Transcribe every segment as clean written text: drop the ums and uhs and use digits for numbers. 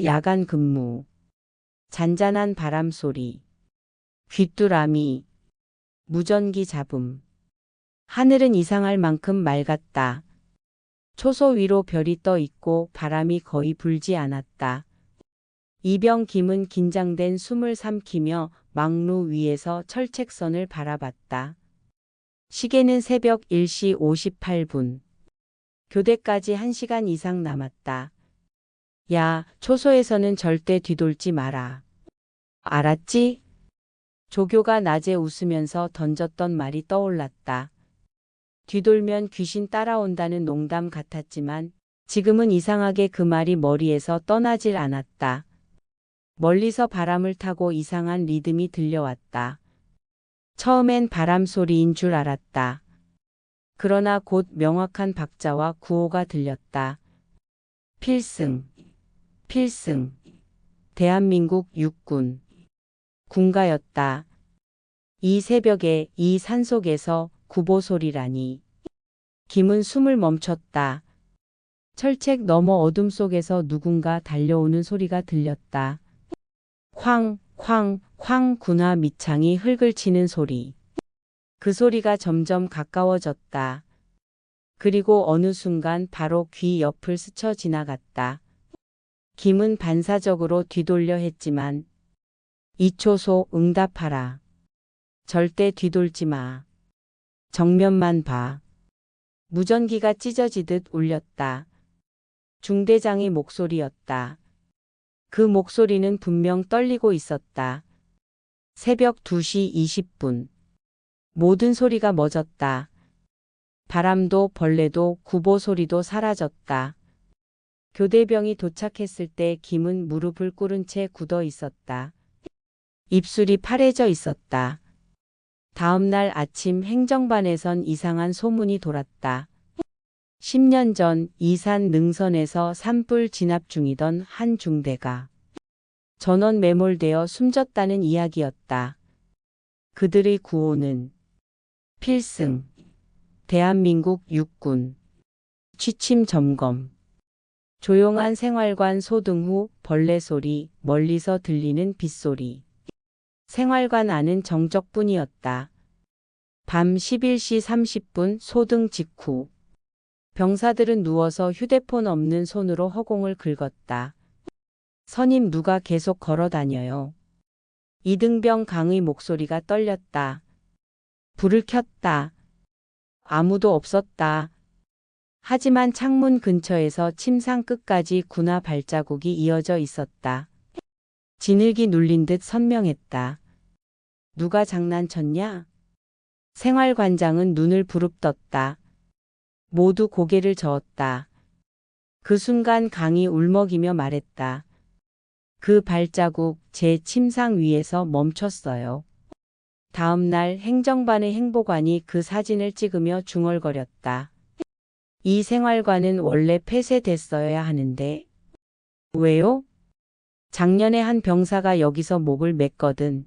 야간 근무. 잔잔한 바람 소리. 귀뚜라미. 무전기 잡음. 하늘은 이상할 만큼 맑았다. 초소 위로 별이 떠 있고 바람이 거의 불지 않았다. 이병 김은 긴장된 숨을 삼키며 망루 위에서 철책선을 바라봤다. 시계는 새벽 1시 58분. 교대까지 1시간 이상 남았다. 야, 초소에서는 절대 뒤돌지 마라. 알았지? 조교가 낮에 웃으면서 던졌던 말이 떠올랐다. 뒤돌면 귀신 따라온다는 농담 같았지만 지금은 이상하게 그 말이 머리에서 떠나질 않았다. 멀리서 바람을 타고 이상한 리듬이 들려왔다. 처음엔 바람 소리인 줄 알았다. 그러나 곧 명확한 박자와 구호가 들렸다. 필승, 필승. 대한민국 육군. 군가였다. 이 새벽에 이 산속에서 구보 소리라니. 김은 숨을 멈췄다. 철책 너머 어둠 속에서 누군가 달려오는 소리가 들렸다. 쾅, 쾅, 쾅 군화 밑창이 흙을 치는 소리. 그 소리가 점점 가까워졌다. 그리고 어느 순간 바로 귀 옆을 스쳐 지나갔다. 김은 반사적으로 뒤돌려 했지만 이초소 응답하라. 절대 뒤돌지 마. 정면만 봐. 무전기가 찢어지듯 울렸다. 중대장의 목소리였다. 그 목소리는 분명 떨리고 있었다. 새벽 2시 20분. 모든 소리가 멎었다. 바람도 벌레도 구보 소리도 사라졌다. 교대병이 도착했을 때 김은 무릎을 꿇은 채 굳어 있었다. 입술이 파래져 있었다. 다음 날 아침 행정반에선 이상한 소문이 돌았다. 10년 전 이산 능선에서 산불 진압 중이던 한 중대가 전원 매몰되어 숨졌다는 이야기였다. 그들의 구호는 필승, 대한민국 육군, 취침 점검. 조용한 생활관 소등 후 벌레 소리, 멀리서 들리는 빗소리. 생활관 안은 정적뿐이었다. 밤 11시 30분 소등 직후. 병사들은 누워서 휴대폰 없는 손으로 허공을 긁었다. 선임 누가 계속 걸어 다녀요. 이등병 강의 목소리가 떨렸다. 불을 켰다. 아무도 없었다. 하지만 창문 근처에서 침상 끝까지 군화 발자국이 이어져 있었다. 지늘기 눌린 듯 선명했다. 누가 장난쳤냐? 생활관장은 눈을 부릅떴다. 모두 고개를 저었다. 그 순간 강이 울먹이며 말했다. 그 발자국 제 침상 위에서 멈췄어요. 다음 날 행정반의 행보관이 그 사진을 찍으며 중얼거렸다. 이 생활관은 원래 폐쇄됐어야 하는데. 왜요? 작년에 한 병사가 여기서 목을 맸거든.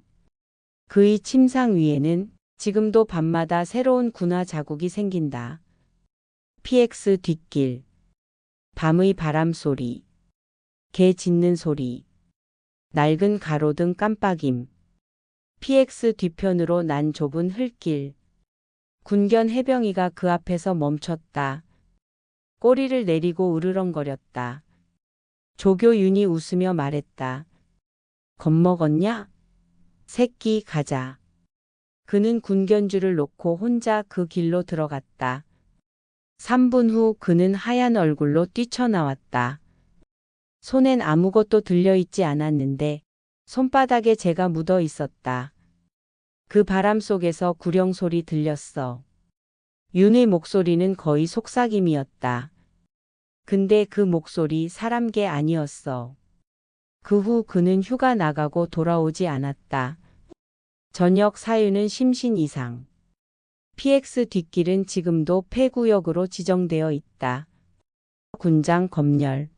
그의 침상 위에는 지금도 밤마다 새로운 군화 자국이 생긴다. PX 뒷길. 밤의 바람 소리. 개 짖는 소리. 낡은 가로등 깜빡임. PX 뒤편으로 난 좁은 흙길. 군견 해병이가 그 앞에서 멈췄다. 꼬리를 내리고 으르렁거렸다. 조교윤이 웃으며 말했다. 겁먹었냐? 새끼 가자. 그는 군견주를 놓고 혼자 그 길로 들어갔다. 3분 후 그는 하얀 얼굴로 뛰쳐나왔다. 손엔 아무것도 들려있지 않았는데 손바닥에 재가 묻어 있었다. 그 바람 속에서 구령 소리 들렸어. 윤의 목소리는 거의 속삭임이었다. 근데 그 목소리 사람개 아니었어. 그 후 그는 휴가 나가고 돌아오지 않았다. 저녁 사유는 심신 이상. PX 뒷길은 지금도 폐구역으로 지정되어 있다. 군장 검열.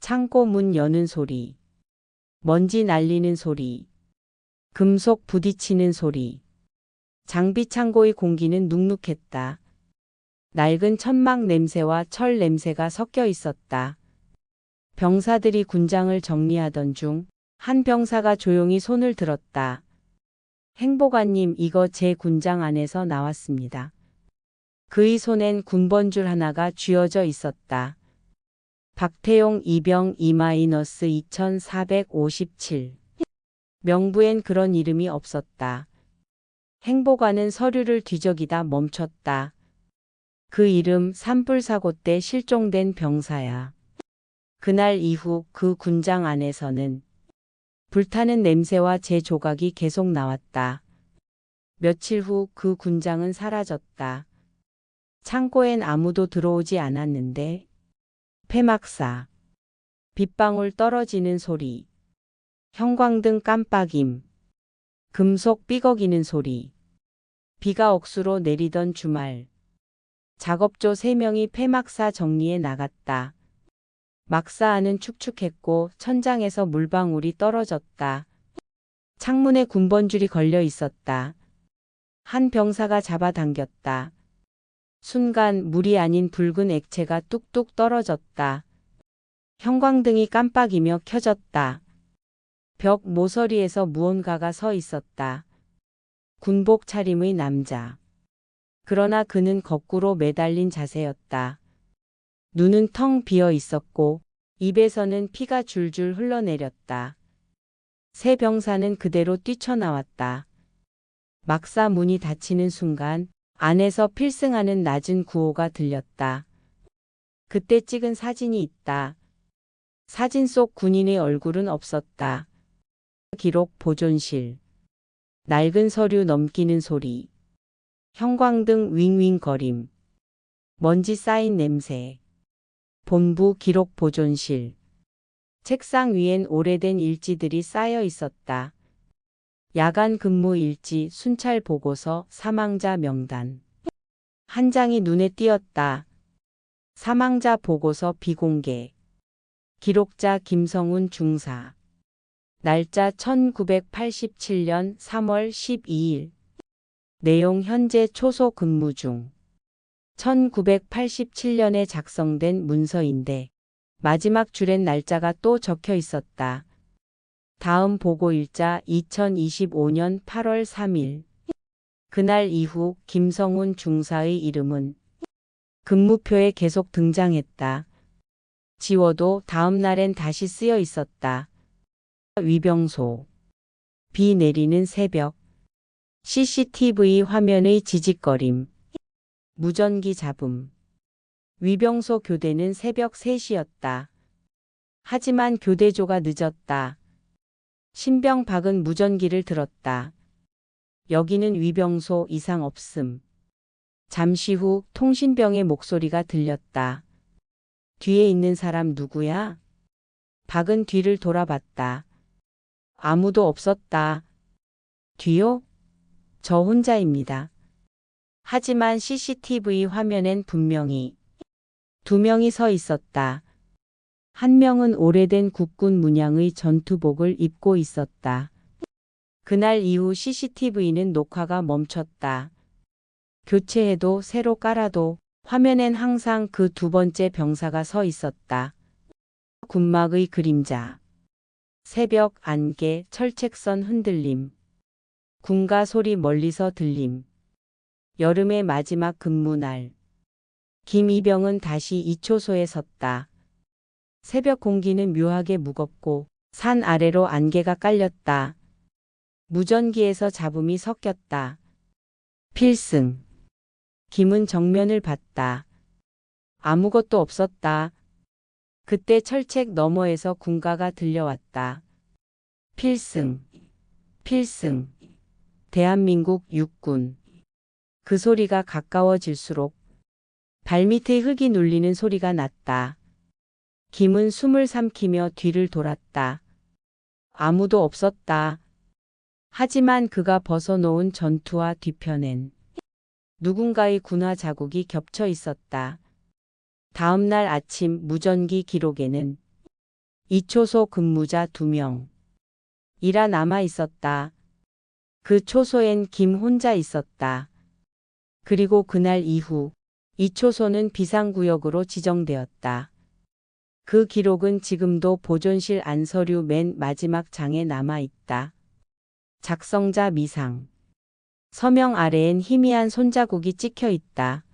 창고 문 여는 소리. 먼지 날리는 소리. 금속 부딪히는 소리. 장비 창고의 공기는 눅눅했다. 낡은 천막 냄새와 철 냄새가 섞여 있었다. 병사들이 군장을 정리하던 중 한 병사가 조용히 손을 들었다. 행보관님, 이거 제 군장 안에서 나왔습니다. 그의 손엔 군번줄 하나가 쥐어져 있었다. 박태용 이병 2-2457. 명부엔 그런 이름이 없었다. 행보관은 서류를 뒤적이다 멈췄다. 그 이름 산불 사고 때 실종된 병사야. 그날 이후 그 군장 안에서는 불타는 냄새와 제 조각이 계속 나왔다. 며칠 후 그 군장은 사라졌다. 창고엔 아무도 들어오지 않았는데 폐막사, 빗방울 떨어지는 소리, 형광등 깜빡임, 금속 삐걱이는 소리, 비가 억수로 내리던 주말, 작업조 3명이 폐막사 정리에 나갔다. 막사 안은 축축했고 천장에서 물방울이 떨어졌다. 창문에 군번줄이 걸려 있었다. 한 병사가 잡아당겼다. 순간 물이 아닌 붉은 액체가 뚝뚝 떨어졌다. 형광등이 깜빡이며 켜졌다. 벽 모서리에서 무언가가 서 있었다. 군복 차림의 남자. 그러나 그는 거꾸로 매달린 자세였다. 눈은 텅 비어 있었고 입에서는 피가 줄줄 흘러내렸다. 새 병사는 그대로 뛰쳐나왔다. 막사 문이 닫히는 순간 안에서 필승하는 낮은 구호가 들렸다. 그때 찍은 사진이 있다. 사진 속 군인의 얼굴은 없었다. 기록 보존실. 낡은 서류 넘기는 소리. 형광등 윙윙거림. 먼지 쌓인 냄새. 본부 기록 보존실. 책상 위엔 오래된 일지들이 쌓여 있었다. 야간 근무 일지, 순찰 보고서, 사망자 명단. 한 장이 눈에 띄었다. 사망자 보고서 비공개. 기록자 김성훈 중사. 날짜 1987년 3월 12일. 내용 현재 초소 근무 중. 1987년에 작성된 문서인데 마지막 줄엔 날짜가 또 적혀 있었다. 다음 보고일자 2025년 8월 3일. 그날 이후 김성훈 중사의 이름은 근무표에 계속 등장했다. 지워도 다음 날엔 다시 쓰여 있었다. 위병소. 비 내리는 새벽. CCTV 화면의 지직거림. 무전기 잡음. 위병소 교대는 새벽 3시였다. 하지만 교대조가 늦었다. 신병 박은 무전기를 들었다. 여기는 위병소, 이상 없음. 잠시 후 통신병의 목소리가 들렸다. 뒤에 있는 사람 누구야? 박은 뒤를 돌아봤다. 아무도 없었다. 뒤요? 저 혼자입니다. 하지만 CCTV 화면엔 분명히 2명이 서 있었다. 한 명은 오래된 국군 문양의 전투복을 입고 있었다. 그날 이후 CCTV는 녹화가 멈췄다. 교체해도 새로 깔아도 화면엔 항상 그 2번째 병사가 서 있었다. 군막의 그림자. 새벽 안개, 철책선 흔들림. 군가 소리 멀리서 들림. 여름의 마지막 근무날. 김이병은 다시 이초소에 섰다. 새벽 공기는 묘하게 무겁고 산 아래로 안개가 깔렸다. 무전기에서 잡음이 섞였다. 필승. 김은 정면을 봤다. 아무것도 없었다. 그때 철책 너머에서 군가가 들려왔다. 필승. 필승. 대한민국 육군. 그 소리가 가까워질수록 발밑의 흙이 눌리는 소리가 났다. 김은 숨을 삼키며 뒤를 돌았다. 아무도 없었다. 하지만 그가 벗어놓은 전투화 뒤편엔 누군가의 군화 자국이 겹쳐 있었다. 다음 날 아침 무전기 기록에는 이초소 근무자 2명. 이라 남아 있었다. 그 초소엔 김 혼자 있었다. 그리고 그날 이후 이 초소는 비상구역으로 지정되었다. 그 기록은 지금도 보존실 안서류 맨 마지막 장에 남아 있다. 작성자 미상. 서명 아래엔 희미한 손자국이 찍혀 있다.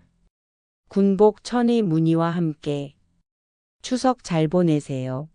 군복 천의 무늬와 함께 추석 잘 보내세요.